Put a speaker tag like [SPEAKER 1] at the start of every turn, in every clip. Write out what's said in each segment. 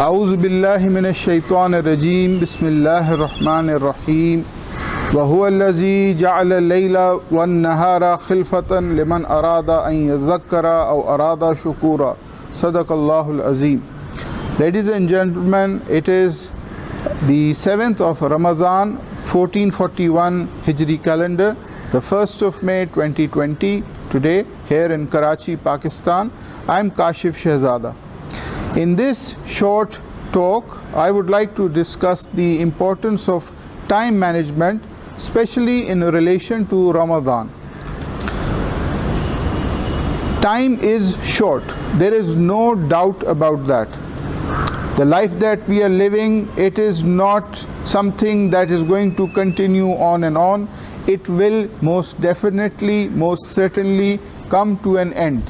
[SPEAKER 1] أعوذ بالله من الشيطان الرجيم بسم الله الرحمن الرحيم وهو الذي جعل الليل والنهار خلفة لمن أراد أن يذكر أو أراد شكورا صدق الله العظيم. Ladies and gentlemen, it is the 7th of Ramadan 1441 Hijri calendar, the 1st of May 2020, today here in Karachi, Pakistan. I am Kashif Shehzada. In this short talk, I would like to discuss the importance of time management, especially in relation to Ramadan. Time is short. There is no doubt about that. The life that we are living, it is not something that is going to continue on and on. It will most definitely, most certainly come to an end.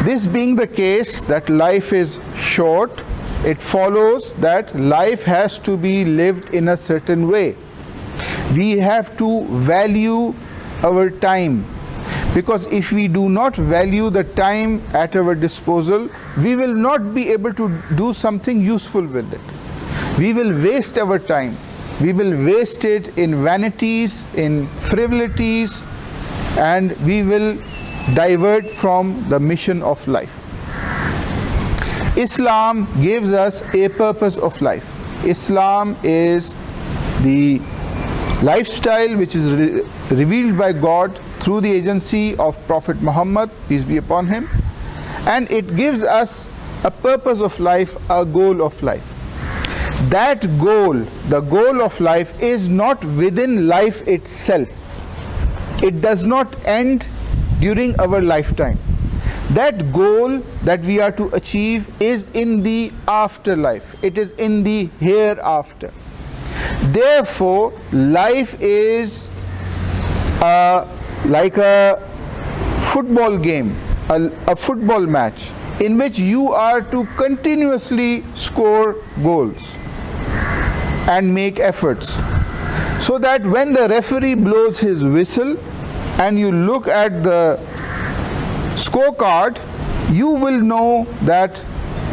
[SPEAKER 1] This being the case that life is short, it follows that life has to be lived in a certain way. We have to value our time, because if we do not value the time at our disposal, we will not be able to do something useful with it. We will waste our time. We will waste it in vanities, in frivolities, and we will divert from the mission of life. Islam gives us a purpose of life. Islam is the lifestyle which is revealed by God through the agency of Prophet Muhammad, peace be upon him, and it gives us a purpose of life, a goal of life. That goal, the goal of life, is not within life itself. It does not end during our lifetime. That goal that we are to achieve is in the afterlife. It is in the hereafter. Therefore, life is like a football game, a football match in which you are to continuously score goals and make efforts, so that when the referee blows his whistle and you look at the scorecard, you will know that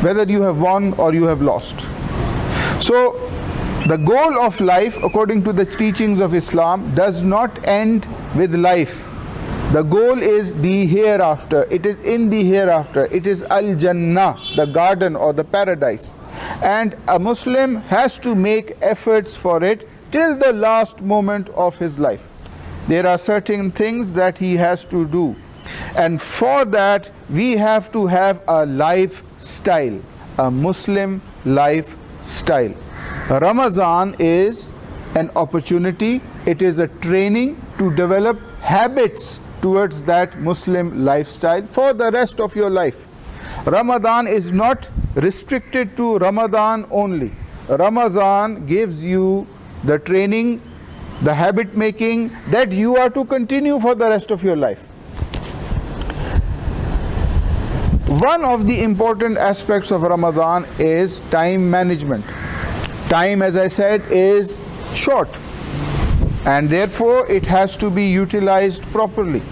[SPEAKER 1] whether you have won or you have lost. So the goal of life, according to the teachings of Islam, does not end with life. The goal is the hereafter. It is in the hereafter. It is Al-Jannah, the garden or the paradise. And a Muslim has to make efforts for it till the last moment of his life. There are certain things that he has to do. And for that, we have to have a lifestyle, a Muslim lifestyle. Ramadan is an opportunity, it is a training to develop habits towards that Muslim lifestyle for the rest of your life. Ramadan is not restricted to Ramadan only. Ramadan gives you the training, the habit making that you are to continue for the rest of your life. One of the important aspects of Ramadan is time management. Time, as I said, is short, and therefore it has to be utilized properly,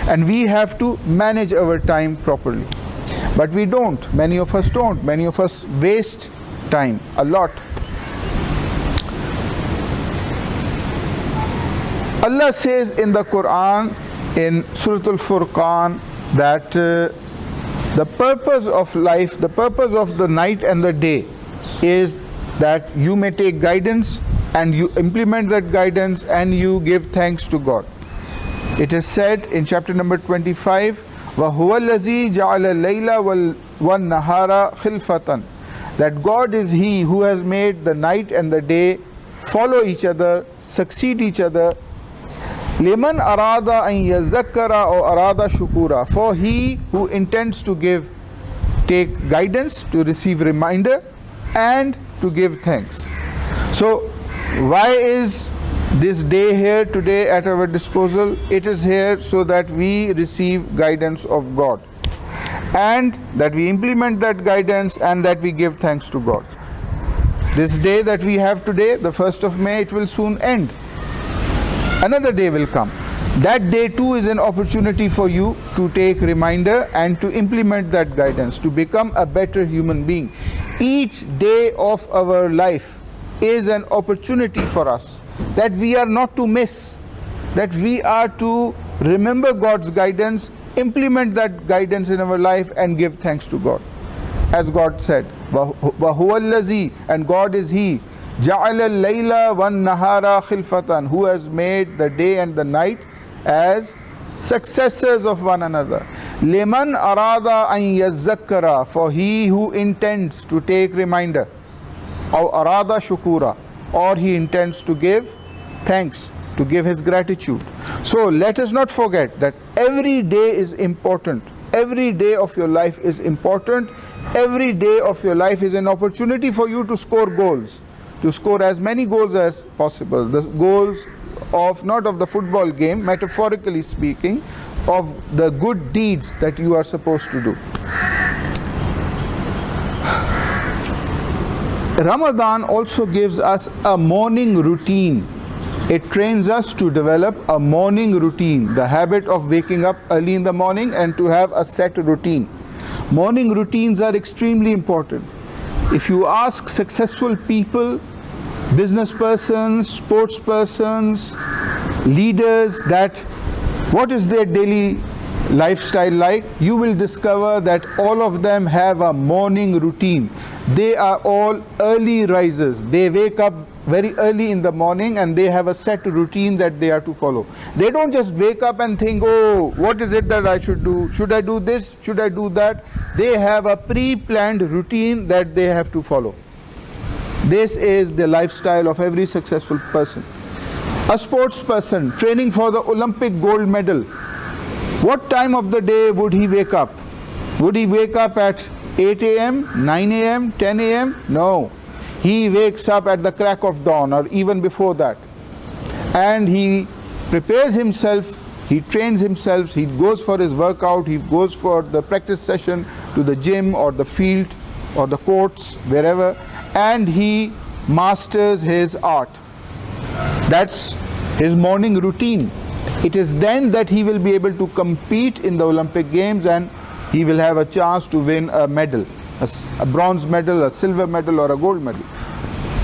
[SPEAKER 1] and we have to manage our time properly. But we don't. Many of us don't. Many of us waste time a lot. Allah says in the Quran, in Surah Al-Furqan, that the purpose of life, the purpose of the night and the day is that you may take guidance and you implement that guidance and you give thanks to God. It is said in chapter number 25, وَهُوَ الَّذِي جَعَلَ اللَّيْلَ وَالنَّهَارَ خِلْفَةً, that God is He who has made the night and the day follow each other, succeed each other. لِمَنْ أَرَادَ أَنْ يَذَّكَّرَ أَوْ أَرَادَ شُكُورًا, for he who intends to take guidance, to receive reminder and to give thanks. So why is this day here today at our disposal? It is here so that we receive guidance of God, and that we implement that guidance, and that we give thanks to God. This day that we have today, the 1st of May, it will soon end. Another day will come. That day too is an opportunity for you to take reminder and to implement that guidance, to become a better human being. Each day of our life is an opportunity for us that we are not to miss, that we are to remember God's guidance, implement that guidance in our life, and give thanks to God. As God said, وَهُوَ الَّذِي, and God is He, جَعَلَ اللَّيْلَ وَالنَّهَارَ خِلْفَةً, who has made the day and the night as successors of one another. لِمَنْ أَرَادَ أَنْ يَذَّكَّرَ, for he who intends to take reminder, أَوْ أَرَادَ شُكُورًا, or he intends to give thanks, to give his gratitude. So let us not forget that every day is important. Every day of your life is important. Every day of your life is an opportunity for you to score goals, to score as many goals as possible. The goals of, not of the football game, metaphorically speaking, of the good deeds that you are supposed to do. Ramadan also gives us a morning routine. It trains us to develop a morning routine, the habit of waking up early in the morning and to have a set routine. Morning routines are extremely important. If you ask successful people, business persons, sports persons, leaders, that what is their daily lifestyle like, you will discover that all of them have a morning routine. They are all early risers. They wake up very early in the morning and they have a set routine that they are to follow. They don't just wake up and think, oh, what is it that I should do? Should I do this? Should I do that? They have a pre-planned routine that they have to follow. This is the lifestyle of every successful person. A sports person training for the Olympic gold medal, what time of the day would he wake up? Would he wake up at 8 a.m., 9 a.m., 10 a.m.? No. He wakes up at the crack of dawn or even before that. And he prepares himself, he trains himself, he goes for his workout, he goes for the practice session to the gym or the field or the courts, wherever, and he masters his art. That's his morning routine. It is then that he will be able to compete in the Olympic Games and he will have a chance to win a medal, a bronze medal, a silver medal or a gold medal.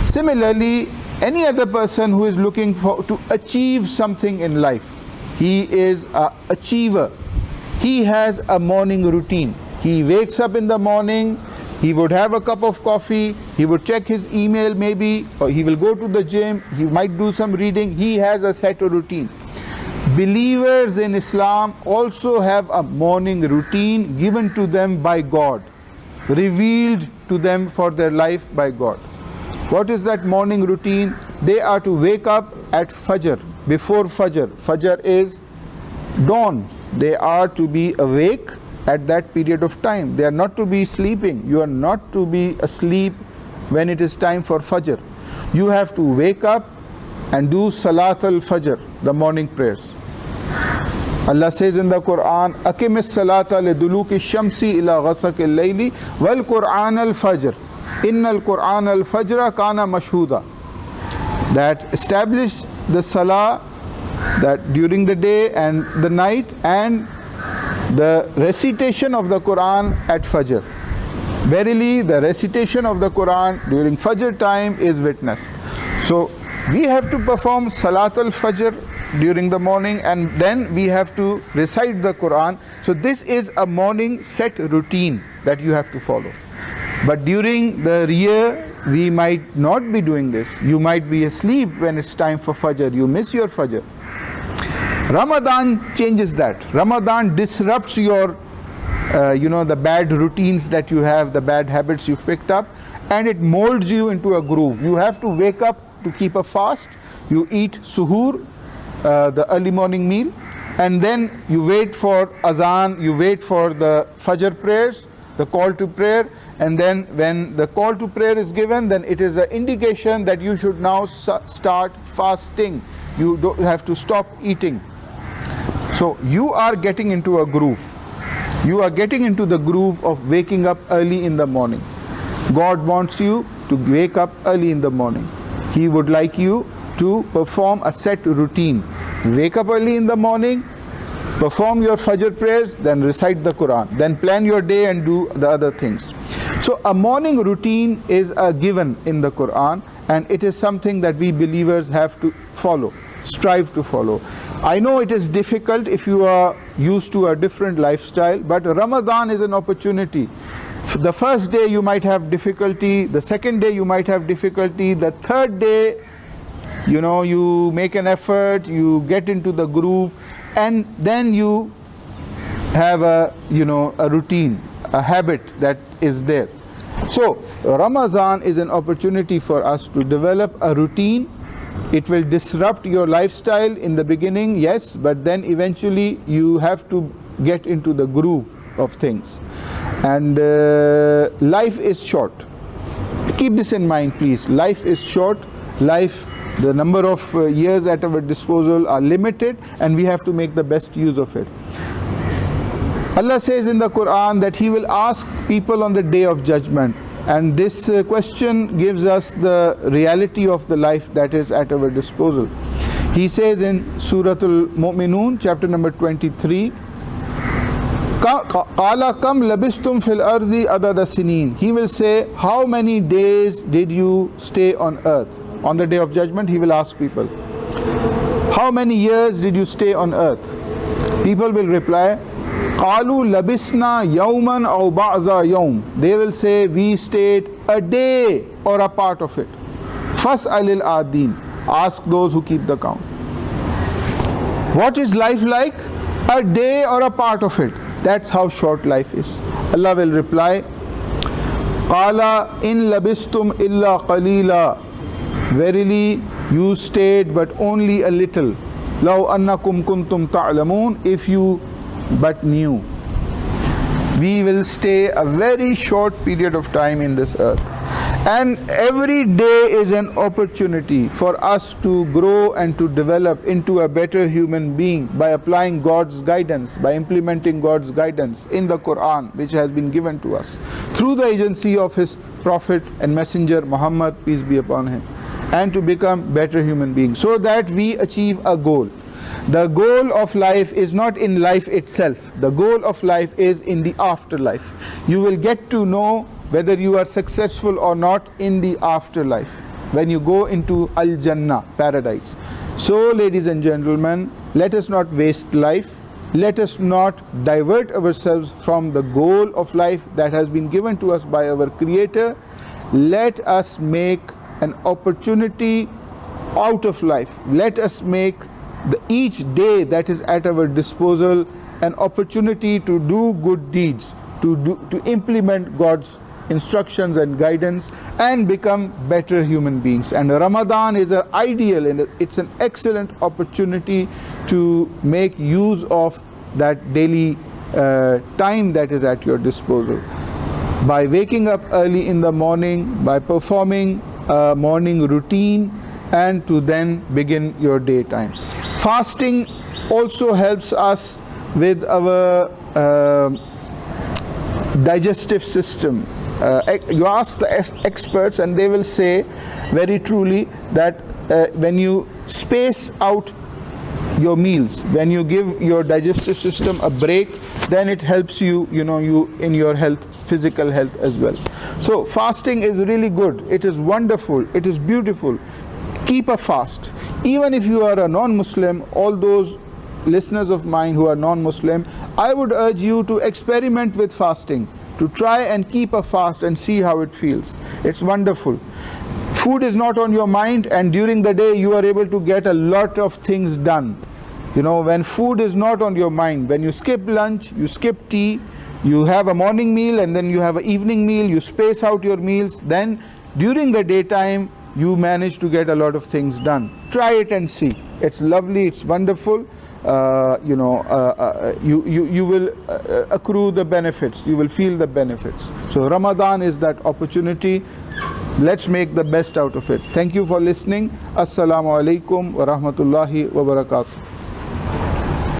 [SPEAKER 1] Similarly, any other person who is looking to achieve something in life, he is an achiever. He has a morning routine. He wakes up in the morning, he would have a cup of coffee, he would check his email maybe, or he will go to the gym, he might do some reading. He has a set routine. Believers in Islam also have a morning routine given to them by God, revealed to them for their life by God. What is that morning routine? They are to wake up at Fajr, before Fajr. Fajr is dawn. They are to be awake at that period of time. They are not to be sleeping. You are not to be asleep when it is time for Fajr. You have to wake up and do Salat al-Fajr, the morning prayers. Allah says in the Quran, أَقِمِ الصَّلَاةَ لِدُلُوكِ الشَّمْسِ إِلَى غَسَقِ اللَّيْلِ وَالْقُرْآنَ الْفَجْرِ إِنَّ الْقُرْآنَ الْفَجْرَ كَانَ مَشْهُودًا. That establish the Salah that during the day and the night, and the recitation of the Quran at Fajr. Verily, the recitation of the Quran during Fajr time is witnessed. So, we have to perform Salat al-Fajr during the morning and then we have to recite the Quran. So, this is a morning set routine that you have to follow. But during the year, we might not be doing this. You might be asleep when it's time for Fajr. You miss your Fajr. Ramadan changes that. Ramadan disrupts your, the bad routines that you have, the bad habits you've picked up, and it molds you into a groove. You have to wake up to keep a fast. You eat suhoor, the early morning meal, and then you wait for azan, you wait for the Fajr prayers, the call to prayer, and then when the call to prayer is given, then it is an indication that you should now start fasting. You don't have to stop eating. So you are getting into a groove. You are getting into the groove of waking up early in the morning. God wants you to wake up early in the morning. He would like you to perform a set routine. Wake up early in the morning, perform your Fajr prayers, then recite the Quran, then plan your day and do the other things. So a morning routine is a given in the Quran, and it is something that we believers have to follow, strive to follow. I know it is difficult if you are used to a different lifestyle, but Ramadan is an opportunity. So the first day you might have difficulty, the second day you might have difficulty, the third day, you make an effort, you get into the groove, and then you have a routine, a habit that is there. So Ramadan is an opportunity for us to develop a routine. It will disrupt your lifestyle in the beginning, yes, but then eventually you have to get into the groove of things. And life is short. Keep this in mind, please. Life is short. The number of years at our disposal are limited, and we have to make the best use of it. Allah says in the Quran that He will ask people on the Day of Judgment, and this question gives us the reality of the life that is at our disposal. He says in Surah Al-Mu'minun, chapter number 23, قَالَ كَمْ لَبِسْتُمْ فِي الْأَرْضِ عَدَدَ سِنِينَ. He will say, how many days did you stay on earth? On the Day of Judgment, He will ask people, how many years did you stay on earth? People will reply, قَالُوا لَبِسْنَا يَوْمًا أَوْ بَعْضَ يَوْمٍ. They will say, we stayed a day or a part of it. فَاسْأَلِ الْعَادِينَ. Ask those who keep the count. What is life like? A day or a part of it. That's how short life is. Allah will reply, قَالَ إِن لَبِسْتُمْ إِلَّا قَلِيلًا. Verily you stayed but only a little. لَوْ أَنَّكُمْ كُنْتُمْ تَعْلَمُونَ. If you but knew. We will stay a very short period of time in this earth. And every day is an opportunity for us to grow and to develop into a better human being by applying God's guidance, by implementing God's guidance in the Quran, which has been given to us through the agency of His Prophet and Messenger Muhammad, peace be upon him, and to become better human beings so that we achieve a goal. The goal of life is not in life itself. The goal of life is in the afterlife. You will get to know whether you are successful or not in the afterlife when you go into Al-Jannah, paradise. So, ladies and gentlemen, let us not waste life. Let us not divert ourselves from the goal of life that has been given to us by our Creator. Let us make an opportunity out of life. Let us make each day that is at our disposal an opportunity to do good deeds, to implement God's instructions and guidance, and become better human beings. And Ramadan is an ideal and it's an excellent opportunity to make use of that daily time that is at your disposal. By waking up early in the morning, by performing a morning routine, and to then begin your daytime. Fasting also helps us with our digestive system. You ask the experts and they will say very truly that when you space out your meals, when you give your digestive system a break, then it helps you, in your health, physical health as well. So fasting is really good. It is wonderful. It is beautiful. Keep a fast. Even if you are a non-Muslim, all those listeners of mine who are non-Muslim, I would urge you to experiment with fasting, to try and keep a fast and see how it feels. It's wonderful. Food is not on your mind, and during the day you are able to get a lot of things done. When food is not on your mind, when you skip lunch, you skip tea, you have a morning meal and then you have an evening meal, you space out your meals, then during the daytime you manage to get a lot of things done. Try it and see. It's lovely, it's wonderful. You will accrue the benefits, you will feel the benefits. So Ramadan is that opportunity. Let's make the best out of it. Thank you for listening. Assalamu alaikum wa rahmatullahi wa barakatuh.